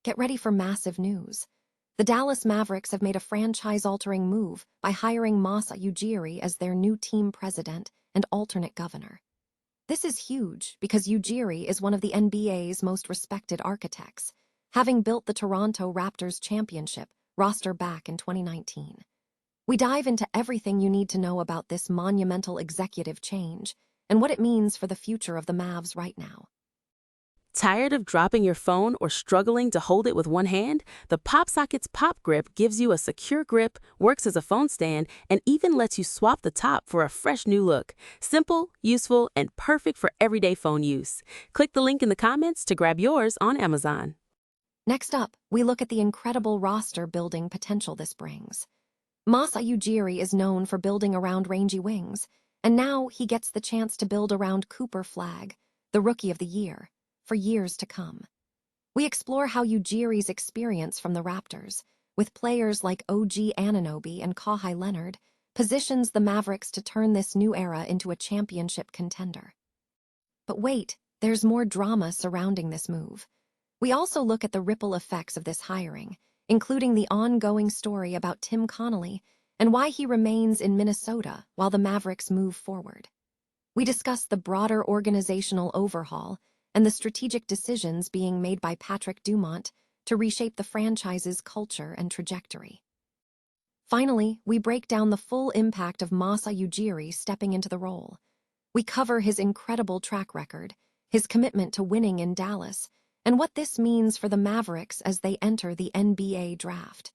Get ready for massive news. The Dallas Mavericks have made a franchise-altering move by hiring Masai Ujiri as their new team president and alternate governor. This is huge because Ujiri is one of the NBA's most respected architects, having built the Toronto Raptors championship roster back in 2019. We dive into everything you need to know about this monumental executive change and what it means for the future of the Mavs right now. Tired of dropping your phone or struggling to hold it with one hand? The PopSocket's Pop Grip gives you a secure grip, works as a phone stand, and even lets you swap the top for a fresh new look. Simple, useful, and perfect for everyday phone use. Click the link in the comments to grab yours on Amazon. Next up, we look at the incredible roster-building potential this brings. Masai Ujiri is known for building around rangy wings, and now he gets the chance to build around Cooper Flagg, the Rookie of the Year, for years to come. We explore how Ujiri's experience from the Raptors, with players like OG Anunoby and Kawhi Leonard, positions the Mavericks to turn this new era into a championship contender. But wait, there's more drama surrounding this move. We also look at the ripple effects of this hiring, including the ongoing story about Tim Connelly and why he remains in Minnesota while the Mavericks move forward. We discuss the broader organizational overhaul and the strategic decisions being made by Patrick Dumont to reshape the franchise's culture and trajectory. Finally, we break down the full impact of Masai Ujiri stepping into the role. We cover his incredible track record, his commitment to winning in Dallas, and what this means for the Mavericks as they enter the NBA draft.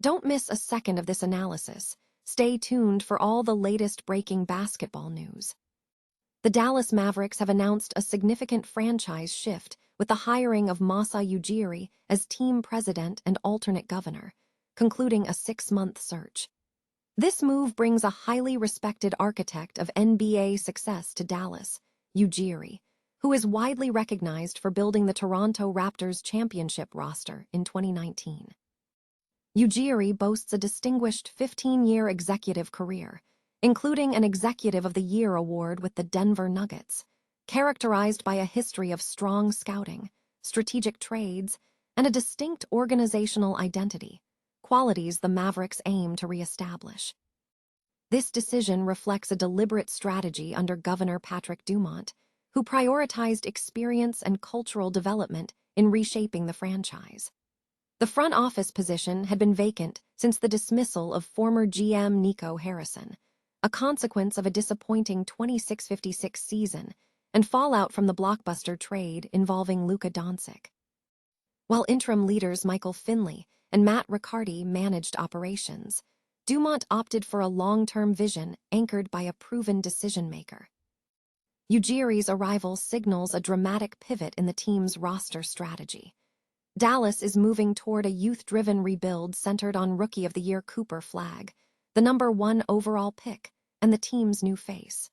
Don't miss a second of this analysis. Stay tuned for all the latest breaking basketball news. The Dallas Mavericks have announced a significant franchise shift with the hiring of Masai Ujiri as team president and alternate governor, concluding a 6-month search. This move brings a highly respected architect of NBA success to Dallas, Ujiri, who is widely recognized for building the Toronto Raptors championship roster in 2019. Ujiri boasts a distinguished 15-year executive career, including an Executive of the Year award with the Denver Nuggets, characterized by a history of strong scouting, strategic trades, and a distinct organizational identity, qualities the Mavericks aim to reestablish. This decision reflects a deliberate strategy under Governor Patrick Dumont, who prioritized experience and cultural development in reshaping the franchise. The front office position had been vacant since the dismissal of former GM Nico Harrison, a consequence of a disappointing 26-56 season and fallout from the blockbuster trade involving Luka Doncic. While interim leaders Michael Finley and Matt Riccardi managed operations, Dumont opted for a long-term vision anchored by a proven decision-maker. Ujiri's arrival signals a dramatic pivot in the team's roster strategy. Dallas is moving toward a youth-driven rebuild centered on Rookie of the Year Cooper Flagg, the #1 overall pick, and the team's new face.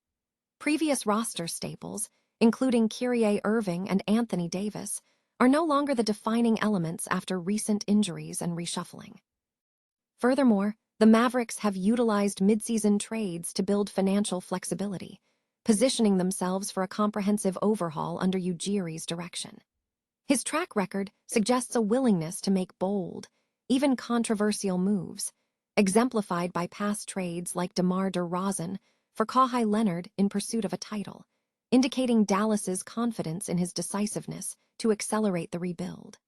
Previous roster staples, including Kyrie Irving and Anthony Davis, are no longer the defining elements after recent injuries and reshuffling. Furthermore, the Mavericks have utilized midseason trades to build financial flexibility, positioning themselves for a comprehensive overhaul under Ujiri's direction. His track record suggests a willingness to make bold, even controversial moves, exemplified by past trades like DeMar DeRozan for Kawhi Leonard in pursuit of a title, indicating Dallas's confidence in his decisiveness to accelerate the rebuild.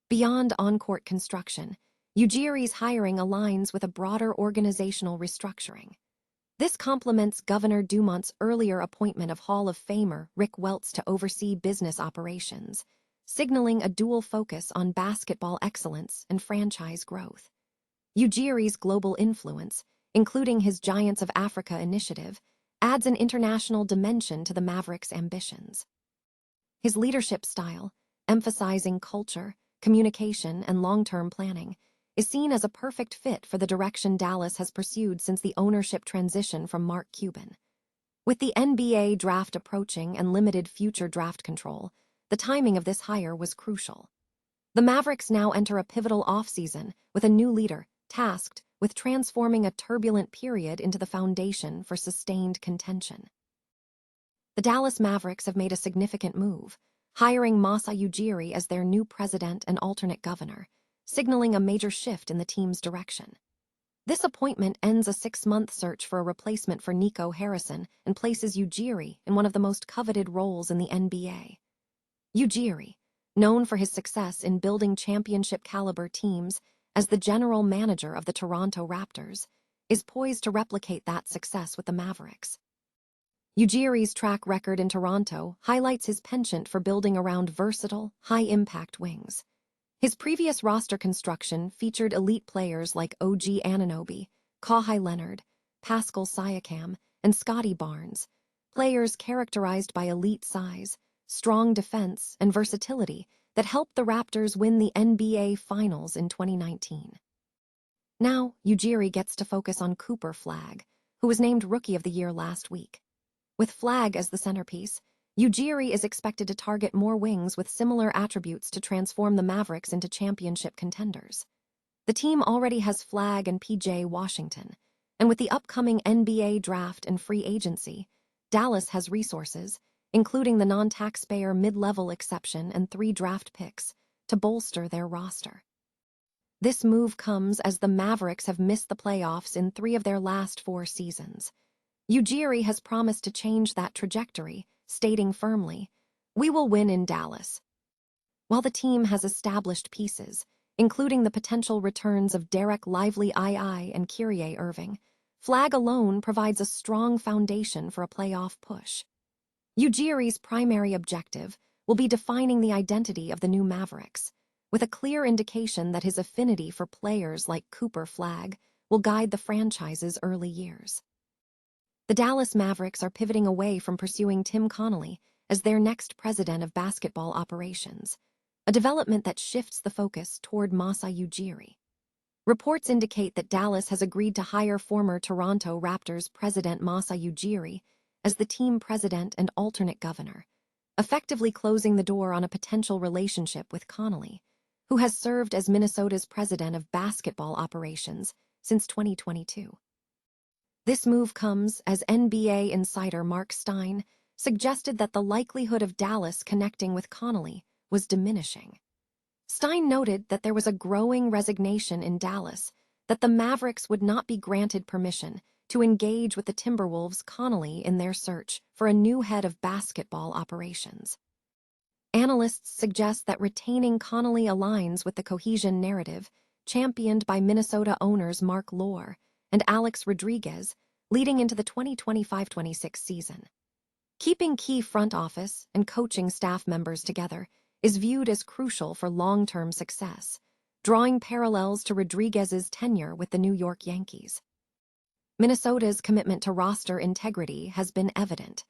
Beyond on-court construction, Ujiri's hiring aligns with a broader organizational restructuring. This complements Governor Dumont's earlier appointment of Hall of Famer Rick Welts to oversee business operations, signaling a dual focus on basketball excellence and franchise growth. Ujiri's global influence, including his Giants of Africa initiative, adds an international dimension to the Mavericks' ambitions. His leadership style, emphasizing culture, communication, and long-term planning, is seen as a perfect fit for the direction Dallas has pursued since the ownership transition from Mark Cuban. With the NBA draft approaching and limited future draft control, the timing of this hire was crucial. The Mavericks now enter a pivotal offseason with a new leader, tasked with transforming a turbulent period into the foundation for sustained contention. The Dallas Mavericks have made a significant move, hiring Masai Ujiri as their new president and alternate governor, signaling a major shift in the team's direction. This appointment ends a 6-month search for a replacement for Nico Harrison and places Ujiri in one of the most coveted roles in the NBA. Ujiri, known for his success in building championship-caliber teams as the general manager of the Toronto Raptors, is poised to replicate that success with the Mavericks. Ujiri's track record in Toronto highlights his penchant for building around versatile, high-impact wings. His previous roster construction featured elite players like OG Anunoby, Kawhi Leonard, Pascal Siakam, and Scotty Barnes, players characterized by elite size, strong defense, and versatility that helped the Raptors win the NBA Finals in 2019. Now, Ujiri gets to focus on Cooper Flagg, who was named Rookie of the Year last week. With Flagg as the centerpiece, Ujiri is expected to target more wings with similar attributes to transform the Mavericks into championship contenders. The team already has Flagg and PJ Washington, and with the upcoming NBA draft and free agency, Dallas has resources, including the non-taxpayer mid-level exception and 3 draft picks, to bolster their roster. This move comes as the Mavericks have missed the playoffs in 3 of their last 4 seasons. Ujiri has promised to change that trajectory, stating firmly, "We will win in Dallas." While the team has established pieces, including the potential returns of Derek Lively II and Kyrie Irving, Flagg alone provides a strong foundation for a playoff push. Ujiri's primary objective will be defining the identity of the new Mavericks, with a clear indication that his affinity for players like Cooper Flagg will guide the franchise's early years. The Dallas Mavericks are pivoting away from pursuing Tim Connelly as their next president of basketball operations, a development that shifts the focus toward Masai Ujiri. Reports indicate that Dallas has agreed to hire former Toronto Raptors president Masai Ujiri as the team president and alternate governor, effectively closing the door on a potential relationship with Connelly, who has served as Minnesota's president of basketball operations since 2022. This move comes as NBA insider Mark Stein suggested that the likelihood of Dallas connecting with Connelly was diminishing. Stein noted that there was a growing resignation in Dallas that the Mavericks would not be granted permission to engage with the Timberwolves' Connelly in their search for a new head of basketball operations. Analysts suggest that retaining Connelly aligns with the cohesion narrative championed by Minnesota owners Mark Lore and Alex Rodriguez leading into the 2025-26 season. Keeping key front office and coaching staff members together is viewed as crucial for long-term success, drawing parallels to Rodriguez's tenure with the New York Yankees. Minnesota's commitment to roster integrity has been evident.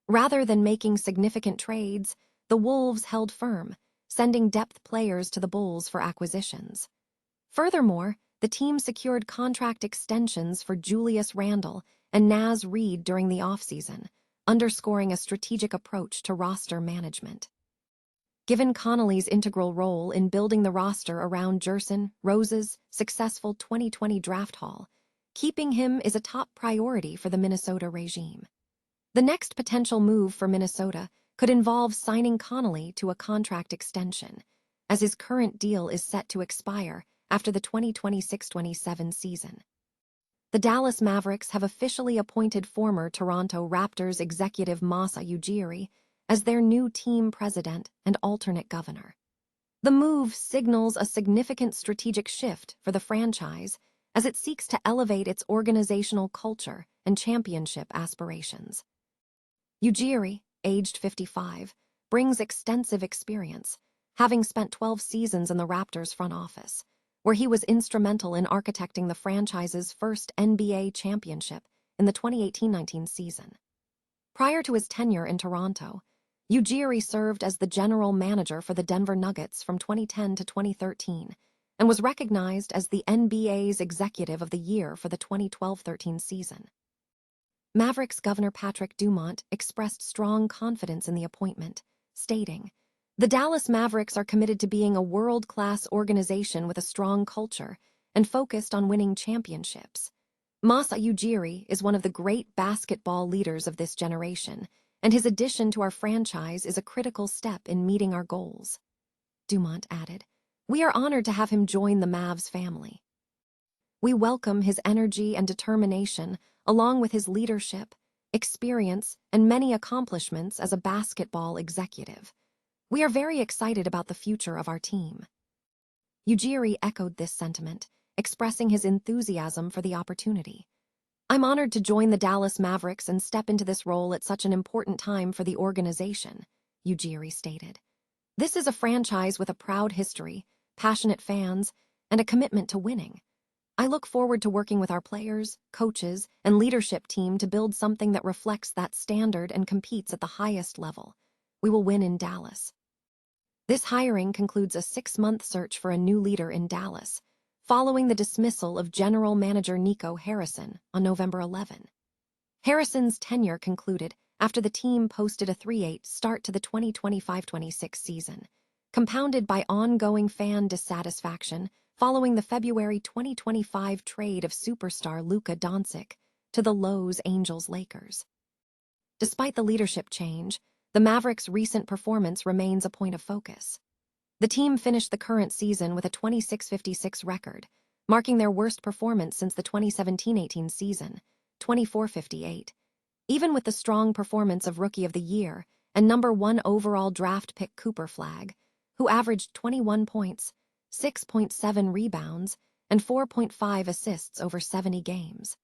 Rather than making significant trades, the Wolves held firm, sending depth players to the Bulls for acquisitions. Furthermore, the team secured contract extensions for Julius Randle and Naz Reid during the offseason, underscoring a strategic approach to roster management. Given Connelly's integral role in building the roster around Jerson Rose's successful 2020 draft haul, keeping him is a top priority for the Minnesota regime. The next potential move for Minnesota could involve signing Connelly to a contract extension, as his current deal is set to expire after the 2026-27 season. The Dallas Mavericks have officially appointed former Toronto Raptors executive Masai Ujiri as their new team president and alternate governor. The move signals a significant strategic shift for the franchise as it seeks to elevate its organizational culture and championship aspirations. Ujiri, aged 55, brings extensive experience, having spent 12 seasons in the Raptors front office, where he was instrumental in architecting the franchise's first NBA championship in the 2018-19 season. Prior to his tenure in Toronto, Ujiri served as the general manager for the Denver Nuggets from 2010 to 2013 and was recognized as the NBA's Executive of the Year for the 2012-13 season. Mavericks Governor Patrick Dumont expressed strong confidence in the appointment, stating, "The Dallas Mavericks are committed to being a world-class organization with a strong culture and focused on winning championships. Masai Ujiri is one of the great basketball leaders of this generation, and his addition to our franchise is a critical step in meeting our goals." Dumont added, "We are honored to have him join the Mavs family. We welcome his energy and determination, along with his leadership, experience, and many accomplishments as a basketball executive. We are very excited about the future of our team." Ujiri echoed this sentiment, expressing his enthusiasm for the opportunity. "I'm honored to join the Dallas Mavericks and step into this role at such an important time for the organization," Ujiri stated. "This is a franchise with a proud history, passionate fans, and a commitment to winning. I look forward to working with our players, coaches, and leadership team to build something that reflects that standard and competes at the highest level. We will win in Dallas." This hiring concludes a 6-month search for a new leader in Dallas, following the dismissal of General Manager Nico Harrison on November 11. Harrison's tenure concluded after the team posted a 3-8 start to the 2025-26 season, compounded by ongoing fan dissatisfaction following the February 2025 trade of superstar Luka Doncic to the Los Angeles Lakers. Despite the leadership change, the Mavericks' recent performance remains a point of focus. The team finished the current season with a 26-56 record, marking their worst performance since the 2017-18 season, 24-58. Even with the strong performance of Rookie of the Year and #1 overall draft pick Cooper Flagg, who averaged 21 points, 6.7 rebounds, and 4.5 assists over 70 games.